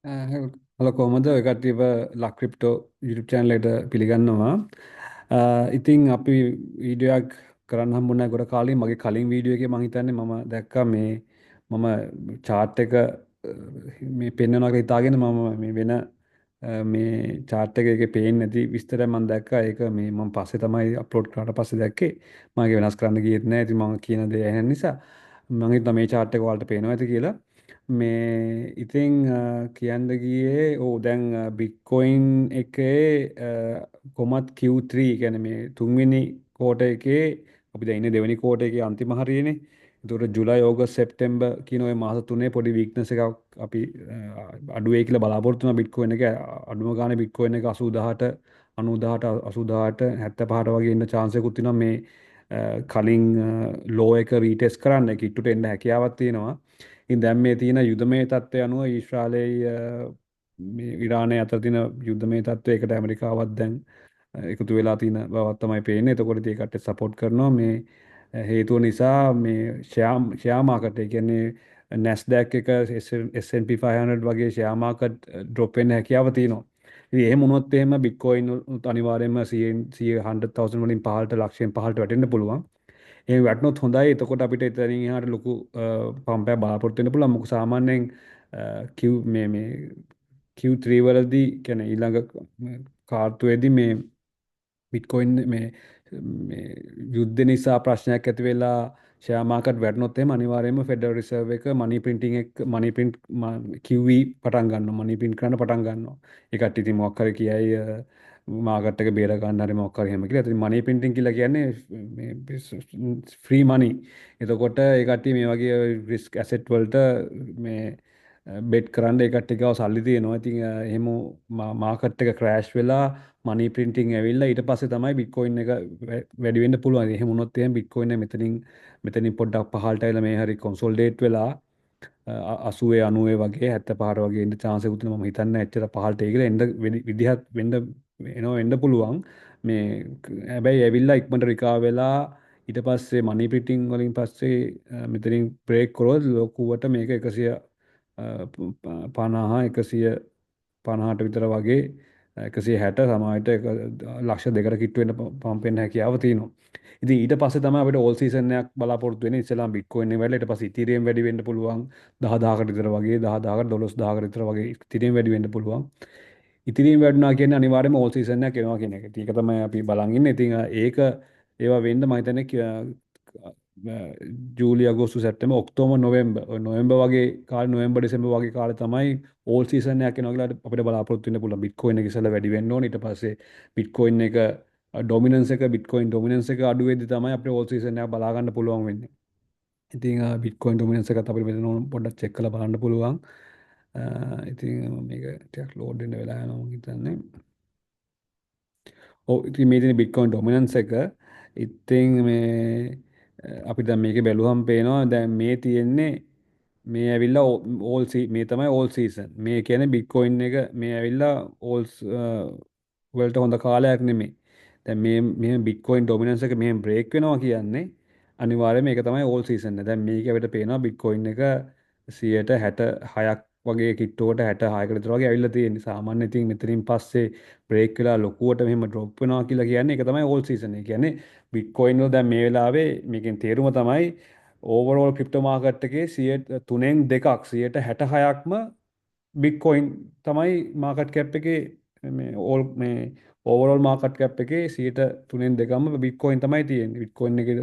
Hello කොහමද ඔය කට්ටියව ලක් crypto YouTube channel එකට පිළිගන්නවා. ඉතින් අපි වීඩියෝයක් කරන්න හම්බුනේ ගොඩ කාලෙකින්. මගේ කලින් වීඩියෝ එකේ මම හිතන්නේ මම දැක්කා මේ මම chart එක මේ පෙන්වනවා කියලා හිතාගෙන මම මේ වෙන මේ chart එකේ පේන්නේ නැති විස්තරයක් මම දැක්කා. ඒක මේ මම පස්සේ තමයි අප්ලෝඩ් කරාට පස්සේ දැක්කේ. මම ඒක වෙනස් කරන්න ගියෙත් නැහැ. ඉතින් මම කියන දේ ඇහෙන නිසා මම හිතුවා මේ chart එක ඔයාලට පේනවා ඇති කියලා. මේ ඉතින් කියන්න ගියේ දැන් බිට්කොයින් එකේ කොමත් Q3 කියන්නේ මේ තුන්වෙනි කෝට එකේ අපි දැන් ඉන්නේ දෙවෙනි කෝට එකේ අන්තිම හරියනේ. ඒතකොට ජූලයි ඕගස්ට් සෙප්තැම්බර් කියන ওই මාස තුනේ පොඩි වීක්නස් එකක් අපි අඩු වෙයි කියලා බලාපොරොත්තු වෙනවා බිට්කොයින් එක අඩුම ගානේ බිට්කොයින් එක 88ට 98 88 75ට වගේ ඉන්න chance එකකුත් තියෙනවා මේ කලින් ලෝ එක රීටෙස්ට් කරන්න කිට්ටුට එන්න හැකියාවක් තියෙනවා. ඉතින් දැන් මේ තියෙන යුදමය තත්ත්වය අනුව ඊශ්‍රායලයේ මේ ඉරානයේ අතර තියෙන යුදමය තත්ත්වයකට ඇමරිකාවත් දැන් එකතු වෙලා තියෙන බවක් තමයි පේන්නේ. එතකොට ඒකට සපෝට් කරනවා මේ හේතුව නිසා මේ ෂෙයා මාකට් ඒ කියන්නේ නැස්ඩැක් එක S&P 500 වගේ ෂෙයා මාකට් ඩ්‍රොප් වෙන්න හැකියාව තියෙනවා. ඉතින් එහෙම වුණොත් එහෙම බිට්කොයින් අනිවාර්යයෙන්ම 100,000 වලින් පහළට ලක්ෂයෙන් පහළට වැටෙන්න පුළුවන්. ඒ වැටුනොත් හොඳයි. එතකොට අපිට එතනින් එහාට ලොකු පම්පයක් බලාපොරොත්තු වෙන්න පුළුවන්. මොකද සාමාන්‍යයෙන් මේ Q3 වලදී කියන්නේ ඊළඟ කාර්තුවේදී මේ බිට්කොයින් මේ යුද්ධ නිසා ප්‍රශ්නයක් ඇති වෙලා ෂෙයා මාකට් වැටුනොත් එහෙම අනිවාර්යයෙන්ම ෆෙඩරල් රිසර්ව් එක මනි ප්‍රින්ටිං එක මනි ප්‍රින්ට් QE පටන් ගන්නවා. මනි ප්‍රින්ට් කරන්න පටන් ගන්නවා. ඒකට ඉතින් මොකක් හරි කියයි මාකට් එක බේර ගන්න හරි මොකක් හරි එහෙම කියලා. ඉතින් මනි ප්‍රින්ටිං කියලා කියන්නේ මේ ෆ්‍රී මනි. එතකොට ඒ කට්ටිය මේ වගේ රිස්ක් ඇසෙට් වලට මේ බෙට් කරන්න ඒ කට්ටිය ගාව සල්ලි තියෙනවා. ඉතින් එහෙම මාකට් එක ක්‍රෑෂ් වෙලා මනි ප්‍රින්ටිං ඇවිල්ලා ඊට පස්සේ තමයි බිට්කොයින් එක වැඩි වෙන්න පුළුවන්. එහෙම වුණොත් එහෙනම් බිට්කොයින් එක මෙතනින් පොඩ්ඩක් පහළට ඇවිල්ලා මේ හරි කොන්සෝලිඩේට් වෙලා 80 90 වගේ 75 වගේ එන්න chance එකක් තියෙනවා. මම හිතන්නේ එච්චර පහළට ඒ කියලා එන්න විදිහක් වෙන්න පුළුවන්. මේ හැබැයි ඇවිල්ලා ඉක්මනට රිකවර් වෙලා ඊට පස්සේ මනි ප්‍රින්ටිං වලින් පස්සේ මෙතනින් බ්‍රේක් කරොත් ලොකුවට මේක 150 විතර වගේ 160 සමානට ලක්ෂ දෙකට කිට්ටු වෙන්න පම්ප් වෙන්න හැකියාව තියෙනවා. ඉතින් ඊට පස්සේ තමයි අපිට ඕල් සීසන් එකක් බලාපොරොත්තු වෙන්නේ. ඉස්සෙල්ලාම බිට්කොයින් එක වැඩිලා ඊට පස්සේ ඉතීරියම් වැඩි වෙන්න පුළුවන් 10000කට විතර වගේ 10000කට 12000කට විතර වගේ ඉතීරියම් වැඩි වෙන්න පුළුවන්. ඉතිරිම වැඩුණා කියන්නේ අනිවාර්යයෙන්ම ඕල් සීසන් එකක් එනවා කියන එක. ඉතින් ඒක තමයි අපි බලන් ඉන්නේ. ඉතින් ඒක ඒවා වෙන්න මම හිතන්නේ ජූලි අගෝස්තු සැප්තැම්බර් ඔක්තෝබර් නොවැම්බර් ඔය නොවැම්බර් වගේ කාලේ නොවැම්බර් දෙසැම්බර් වගේ කාලේ තමයි ඕල් සීසන් එකක් එනවා කියලා අපිට බලාපොරොත්තු වෙන්න පුළුවන්. බිට්කොයින් එක ඉස්සෙල්ලා වැඩි වෙන්න ඕනේ. ඊට පස්සේ බිට්කොයින් එක බිට්කොයින් ඩොමිනන්ස් එක අඩු වෙද්දි තමයි අපිට ඕල් සීසන් එකක් බලා ගන්න පුළුවන් වෙන්නේ. ඉතින් බිට්කොයින් ඩොමිනන්ස් එකත් අපිට මෙතන පොඩ්ඩක් චෙක් කරලා බලන්න පුළුවන්. ඉතින් මේක ටිකක් ලෝඩ් වෙන්න වෙලා යනවා මම හිතන්නේ. ඉතින් මේ තියෙන බිට්කොයින් ඩොමිනන්ස් එක ඉතින් මේ අපි දැන් මේක බැලුවම පේනවා දැන් මේ තියෙන්නේ මේ ඇවිල්ලා මේ තමයි ඕල් සීසන්. මේ කියන්නේ බිට්කොයින් එක මේ ඇවිල්ලා ඕල්ස් වලට හොඳ කාලයක් නෙමෙයි. දැන් මේ බිට්කොයින් ඩොමිනන්ස් එක මෙහෙම බ්‍රේක් වෙනවා කියන්නේ අනිවාර්යයෙන් මේක තමයි ඕල් සීසන් එක. දැන් මේක අපිට පේනවා බිට්කොයින් එක 66ක් වගේ කිට්ටුවට 66කට විතර වගේ ඇවිල්ලා තියෙන්නේ. සාමාන්‍ය ඉතින් මෙතනින් පස්සේ බ්‍රේක් වෙලා ලොකුවට මෙහෙම ඩ්‍රොප් වෙනවා කියලා කියන්නේ ඒක තමයි ඕල් සීසන් එක. කියන්නේ බිට්කොයින් වල දැන් මේ වෙලාවේ මේකෙන් තේරුම තමයි ඕවරෝල් ක්‍රිප්ටෝ මාකට් එකේ 3න් 2ක් 66ක්ම බිට්කොයින් තමයි මාකට් කැප් එකේ මේ ඕවරෝල් මාකට් කැප් එකේ 3න් 2කම බිට්කොයින් තමයි තියෙන්නේ. බිට්කොයින් එකේ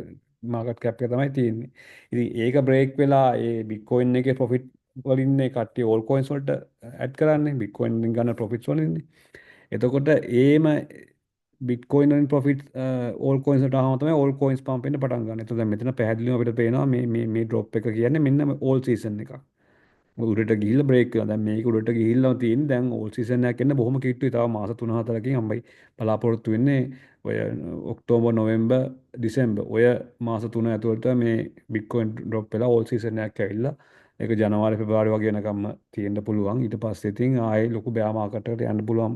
මාකට් කැප් එක තමයි තියෙන්නේ. ඉතින් ඒක බ්‍රේක් වෙලා ඒ බිට්කොයින් එකේ ප්‍රොෆිට් වලින් මේ කට්ටිය ඕල් කොයින්ස් වලට ඇඩ් කරන්නේ. බිට්කොයින් වලින් ගන්න ප්‍රොෆිට්ස් වලින්. එතකොට ඒම බිට්කොයින් වලින් ප්‍රොෆිට් ඕල් කොයින්ස් වලට ආවම තමයි ඕල් කොයින්ස් පම්ප් වෙන්න පටන් ගන්න. එතකොට දැන් මෙතන පැහැදිලිවම අපිට පේනවා මේ ඩ්‍රොප් එක කියන්නේ මෙන්න ඕල් සීසන් එකක්. උඩට ගිහිල්ලා බ්‍රේක් වෙනවා. දැන් මේක උඩට ගිහිල්ලා තියෙන්නේ දැන් ඕල් සීසන් එකක් එන්න බොහොම කිට්ටුයි. තව මාස 3-4කින් හම්බයි බලාපොරොත්තු වෙන්නේ ඔය ඔක්තෝබර් නොවැම්බර් දෙසැම්බර් ඔය මාස 3 ඇතුළත මේ බිට්කොයින් ඩ්‍රොප් වෙලා ඕල් සීසන් එකක් ඇවිල්ලා ඒක ජනවාරි පෙබරවාරි වගේ වෙනකම්ම තියෙන්න පුළුවන්. ඊට පස්සේ ඉතින් ආයේ ලොකු බෑ මාකට් එකට යන්න පුළුවන්.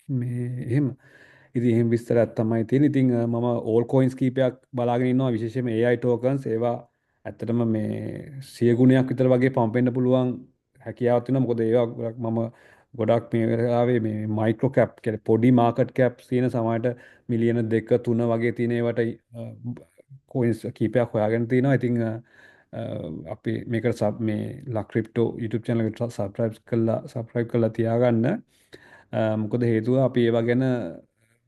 මේ එහෙම ඉතින් එහෙම විස්තරයක් තමයි තියෙන්නේ. ඉතින් මම ඕල් කොයින්ස් කීපයක් බලාගෙන ඉන්නවා විශේෂයෙන්ම AI ටෝකන්ස් ඒවා ඇත්තටම මේ 100 ගුණයක් විතර වගේ පම්ප් වෙන්න පුළුවන් හැකියාවක් තියෙනවා. මොකද ඒවා ගොඩක් මම ගොඩක් මේ වෙලාවේ මේ මයික්‍රෝ කැප් කියන්නේ පොඩි මාකට් කැප්ස් තියෙන සමහරට මිලියන 2 3 වගේ තියෙන ඒවට කොයින්ස් කීපයක් හොයාගෙන තිනවා. ඉතින් අපි මේකට මේ ලක්ක්‍රිප්ටෝ YouTube channel එකට සබ්ස්ක්‍රයිබ් කරලා තියාගන්න. මොකද හේතුව අපි ඒවා ගැන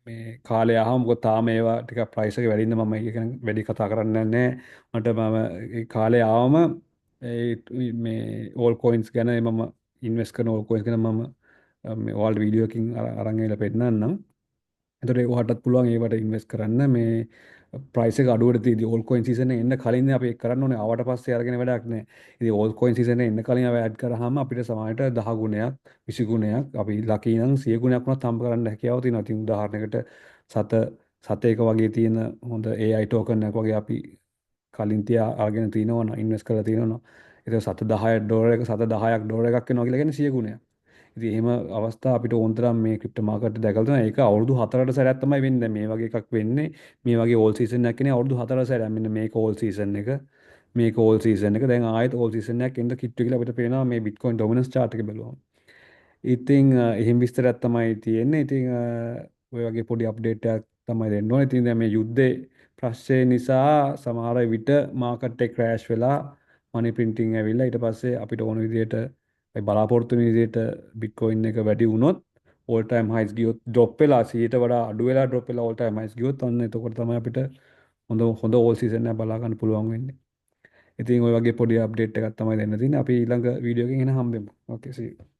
මේ කාලය ආවම මොකද තාම ඒවා ටිකක් ප්‍රයිස් එක වැඩි ඉන්න මම ඒක ගැන වැඩි කතා කරන්නේ නැහැ. මට මම ඒ කාලේ ආවම මේ ඕල් කොයින්ස් ගැන මම ඉන්වෙස්ට් කරන ඕල් කොයින්ස් ගැන මම මේ ඔයාලට වීඩියෝ එකකින් අරන් ඇවිල්ලා පෙන්නන්නම්. එතකොට ඔයාලටත් පුළුවන් ඒවට ඉන්වෙස්ට් කරන්න. මේ ප්‍රයිස් එක අඩුවට තියෙදි ඕල් කොයින් සීසන් එක එන්න කලින් අපි ඒක කරන්න ඕනේ. ආවට පස්සේ අරගෙන වැඩක් නැහැ. ඉතින් ඕල් කොයින් සීසන් එක එන්න කලින් අපි ඇඩ් කරාම අපිට සමහරට 10 ගුණයක් 20 ගුණයක් අපි ලකී නම් 100 ගුණයක් වුණත් හම්බ කරන්න හැකියාව තියෙනවා. ඉතින් උදාහරණයකට සත සතේක වගේ තියෙන හොඳ AI ටෝකන් එකක් වගේ අපි කලින් තියා අරගෙන තිනවන ඉන්වෙස්ට් කරලා තිනවන. ඒක සත 10 ඩොලර් එක සත 10ක් ඩොලර් එකක් වෙනවා කියලා කියන්නේ 100 ගුණයක්. ඉතින් එහෙම අවස්ථා අපිට ඕන තරම් මේ ක්‍රිප්ටෝ මාකට් එක දැකලා තියෙනවා. ඒක අවුරුදු 4කට සැරයක් තමයි වෙන්නේ. මේ වගේ එකක් වෙන්නේ. මේ වගේ ඕල් සීසන් එකක් කියන්නේ අවුරුදු 4කට සැරයක්. මෙන්න මේක ඕල් සීසන් එක. මේක ඕල් සීසන් එක. දැන් ආයෙත් ඕල් සීසන් එකක් එන්න කිට්ටු කියලා අපිට පේනවා මේ බිට්කොයින් ඩොමිනන්ස් chart එක බලුවම. ඉතින් එහෙම විස්තරයක් තමයි තියෙන්නේ. ඉතින් ඔය වගේ පොඩි අප්ඩේට් එකක් තමයි දෙන්න ඕනේ. ඉතින් දැන් මේ යුද්ධේ ප්‍රශ්නේ නිසා සමහර විට මාකට් එක ක්‍රෑෂ් වෙලා මනි ප්‍රින්ටිං ඇවිල්ලා ඊට පස්සේ අපිට ඕන විදිහට අපි බලාපොරොත්තු වෙන විදිහට බිට්කොයින් එක වැඩි වුණොත් all time highs ගියොත් drop වෙලා 100ට වඩා අඩු වෙලා drop වෙලා all time highs ගියොත් අන්න එතකොට තමයි අපිට හොඳ all season එකක් බලා ගන්න පුළුවන් වෙන්නේ. ඉතින් ওই වගේ පොඩි අප්ඩේට් එකක් තමයි දෙන්න තියෙන්නේ. අපි ඊළඟ වීඩියෝ එකකින් එන හම්බෙමු. Okay see you.